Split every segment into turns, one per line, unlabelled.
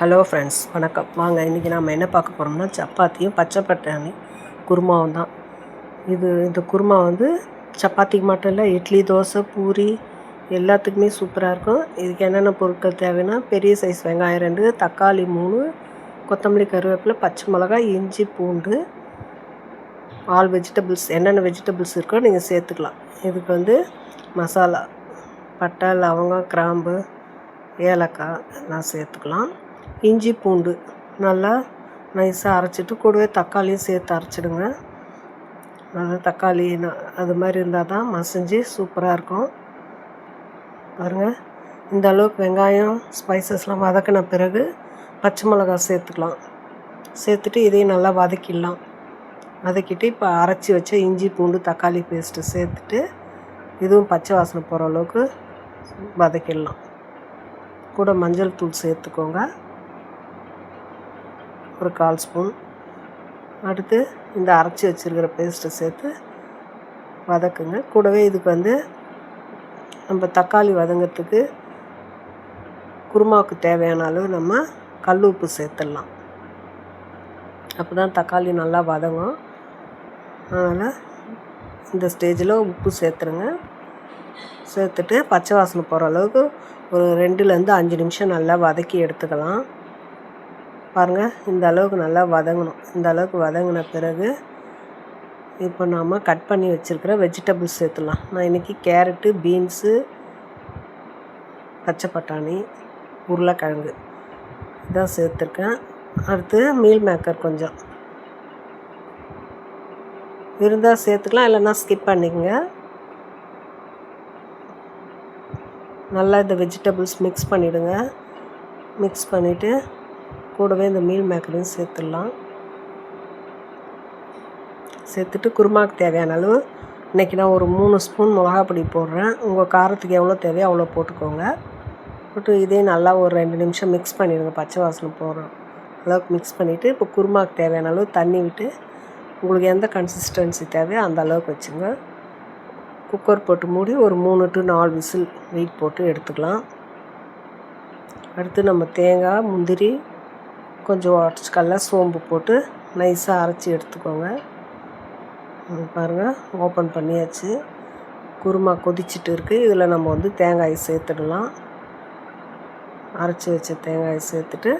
Hello friends, வணக்கம். வாங்க இன்றைக்கி நம்ம என்ன பார்க்க போகிறோம்னா சப்பாத்தியும் பச்சை பட்டாணி குருமாவும் தான். இந்த குருமா சப்பாத்திக்கு மட்டும் இல்லை, இட்லி, தோசை, பூரி எல்லாத்துக்குமே சூப்பராக இருக்கும். இதுக்கு என்னென்ன பொருட்கள் தேவைன்னா, பெரிய சைஸ் வெங்காயம் 2, தக்காளி 3, கொத்தமல்லி, கருவேப்பிலை, பச்சை மிளகாய், இஞ்சி, பூண்டு, ஆல் வெஜிடபிள்ஸ், என்னென்ன வெஜிடபிள்ஸ் இருக்கோ நீங்கள் சேர்த்துக்கலாம். இதுக்கு மசாலா, பட்டை, லவங்கம், கிராம்பு, ஏலக்காய் எல்லாம் சேர்த்துக்கலாம். இஞ்சி, பூண்டு நல்லா நைஸாக அரைச்சிட்டு கூடவே தக்காளியும் சேர்த்து அரைச்சிடுங்க. நல்லா தக்காளி அது மாதிரி இருந்தால் தான் மசிஞ்சு சூப்பராக இருக்கும். பாருங்கள், இந்த அளவுக்கு வெங்காயம் ஸ்பைசஸ்லாம் வதக்கின பிறகு பச்சை மிளகாய் சேர்த்துக்கலாம். சேர்த்துட்டு இதையும் நல்லா வதக்கிடலாம். வதக்கிட்டு இப்போ அரைச்சி வச்ச இஞ்சி, பூண்டு, தக்காளி பேஸ்ட்டு சேர்த்துட்டு இதுவும் பச்சை வாசனை போகிற அளவுக்கு வதக்கிடலாம். கூட மஞ்சள் தூள் சேர்த்துக்கோங்க, ஒரு 1/4 ஸ்பூன். அடுத்து இந்த அரைச்சி வச்சுருக்கிற பேஸ்ட்டை சேர்த்து வதக்குங்க. கூடவே இதுக்கு நம்ம தக்காளி வதங்கிறதுக்கு குருமாவுக்கு தேவையான அளவு நம்ம கல் உப்பு சேர்த்துடலாம். அப்போ தான் தக்காளி நல்லா வதங்கும். அதனால் இந்த ஸ்டேஜில் உப்பு சேர்த்துருங்க. சேர்த்துட்டு பச்சை வாசனை போகிற அளவுக்கு ஒரு 2லேருந்து 5 நிமிஷம் நல்லா வதக்கி எடுத்துக்கலாம். பாருங்கள், இந்த அளவுக்கு நல்லா வதங்கணும். இந்த அளவுக்கு வதங்கின பிறகு இப்போ நாம் கட் பண்ணி வச்சுருக்கிற வெஜிடபிள்ஸ் சேர்த்துடலாம். நான் இன்றைக்கி கேரட்டு, பீன்ஸு, பச்சை பட்டாணி, உருளைக்கிழங்கு இதான் சேர்த்துருக்கேன். அடுத்து மீல் மேக்கர் கொஞ்சம் இருந்தால் சேர்த்துக்கலாம், இல்லைன்னா ஸ்கிப் பண்ணிக்கங்க. நல்லா இந்த வெஜிடபிள்ஸ் மிக்ஸ் பண்ணிவிடுங்க. மிக்ஸ் பண்ணிவிட்டு கூடவே இந்த மீல் மேக்கரையும் சேர்த்துடலாம். சேர்த்துட்டு குருமாவுக்கு தேவையான அளவு இன்றைக்கி நான் ஒரு 3 ஸ்பூன் மிளகாப்பொடி போடுறேன். உங்கள் காரத்துக்கு எவ்வளோ தேவையோ அவ்வளோ போட்டுக்கோங்க. போட்டு இதே நல்லா ஒரு 2 நிமிஷம் மிக்ஸ் பண்ணிடுங்க. பச்சை வாசனை போகிற அளவுக்கு மிக்ஸ் பண்ணிவிட்டு இப்போ குருமாவுக்கு தேவையான அளவு தண்ணி விட்டு உங்களுக்கு எந்த கன்சிஸ்டன்சி தேவையோ அந்த அளவுக்கு வச்சுங்க. குக்கர் போட்டு மூடி ஒரு 3 to 4 விசில் வெயிட் போட்டு எடுத்துக்கலாம். அடுத்து நம்ம தேங்காய், முந்திரி, கொஞ்சம் உடச்சிக்கல்ல, சோம்பு போட்டு நைஸாக அரைச்சி எடுத்துக்கோங்க. பாருங்கள், ஓப்பன் பண்ணியாச்சு. குருமா கொதிச்சுட்டு இருக்குது. இதில் நம்ம தேங்காயை சேர்த்துடலாம். அரைச்சி வச்ச தேங்காயை சேர்த்துட்டு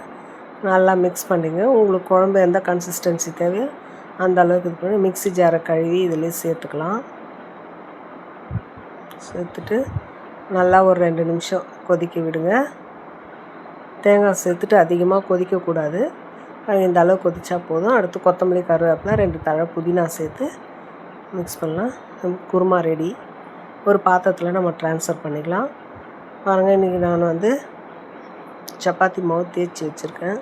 நல்லா மிக்ஸ் பண்ணிங்க. உங்களுக்கு குழம்பு எந்த கன்சிஸ்டன்சி தேவையோ அந்த அளவுக்கு இது பண்ணி மிக்ஸி ஜாரை கழுவி இதிலே சேர்த்துக்கலாம். சேர்த்துட்டு நல்லா ஒரு 2 நிமிஷம் கொதிக்க விடுங்க. தேங்காய் சேர்த்துட்டு அதிகமாக கொதிக்கக்கூடாது. இந்த அளவு கொதிச்சா போதும். அடுத்து கொத்தமல்லி, கருவேப்பிலை, 2 தழை புதினா சேர்த்து மிக்ஸ் பண்ணலாம். குருமா ரெடி. ஒரு பாத்திரத்தில் நம்ம ட்ரான்ஸ்ஃபர் பண்ணிக்கலாம். பாருங்கள், இன்றைக்கி நான் சப்பாத்தி மாவு தேய்ச்சி வச்சுருக்கேன்.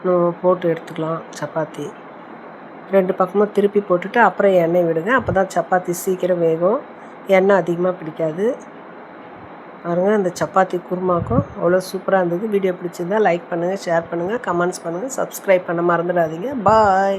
நம்ம போட்டு எடுத்துக்கலாம். சப்பாத்தி 2 பக்கமும் திருப்பி போட்டுட்டு அப்புறம் எண்ணெய் விடுங்க. அப்போ தான் சப்பாத்தி சீக்கிரம் வேகும், எண்ணெய் அதிகமாக பிடிக்காது. பாருங்கள், இந்த சப்பாத்தி குருமாக்கும் அவ்வளோ சூப்பராக இருந்தது. வீடியோ பிடிச்சிருந்தால் லைக் பண்ணுங்கள், ஷேர் பண்ணுங்கள், கமெண்ட்ஸ் பண்ணுங்கள், சப்ஸ்கிரைப் பண்ண மறந்துடாதீங்க. பாய்.